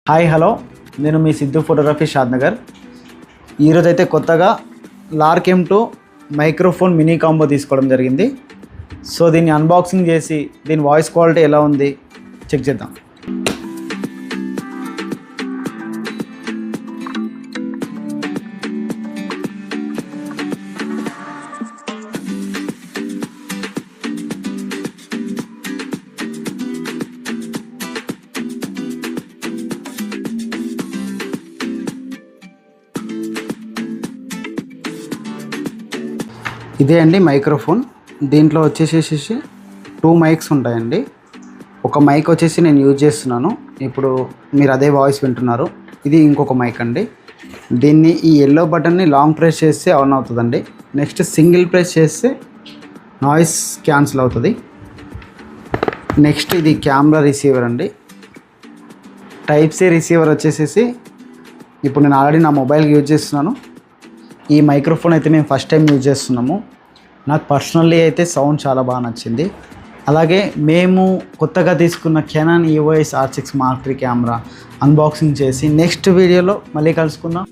Hi hello, నేను మీ Siddhu photography Shadnagar. ఈరోజైతే కొత్తగా lark M2 microphone mini combo తీసుకోవడం జరిగింది. సో దీన్ని అన్బాక్సింగ్ చేసి దీని వాయిస్ క్వాలిటీ ఎలా ఉంది చెక్ చేద్దాం. ఇదే అండి మైక్రోఫోన్. దీంట్లో వచ్చేసేసి 2 మైక్స్ ఉంటాయండి. ఒక మైక్ వచ్చేసి నేను యూజ్ చేస్తున్నాను, ఇప్పుడు మీరు అదే వాయిస్ వింటున్నారు. ఇది ఇంకొక మైక్ అండి. దీన్ని ఈ ఎల్లో బటన్ని లాంగ్ ప్రెస్ చేస్తే ఆన్ అవుతుందండి. నెక్స్ట్ సింగిల్ ప్రెస్ చేస్తే నాయిస్ క్యాన్సిల్ అవుతుంది. నెక్స్ట్ ఇది కెమెరా రిసీవర్ అండి. టైప్ సి రిసీవర్ వచ్చేసేసి ఇప్పుడు నేను ఆల్రెడీ నా మొబైల్కి యూజ్ చేస్తున్నాను. ఈ మైక్రోఫోన్ అయితే మేము ఫస్ట్ టైం యూజ్ చేస్తున్నాము. నాకు పర్సనల్లీ అయితే సౌండ్ చాలా బాగా నచ్చింది. అలాగే మేము కొత్తగా తీసుకున్న Canon EOS R6 Mark III camera unboxing చేసి నెక్స్ట్ వీడియోలో మళ్ళీ కలుసుకుందాం.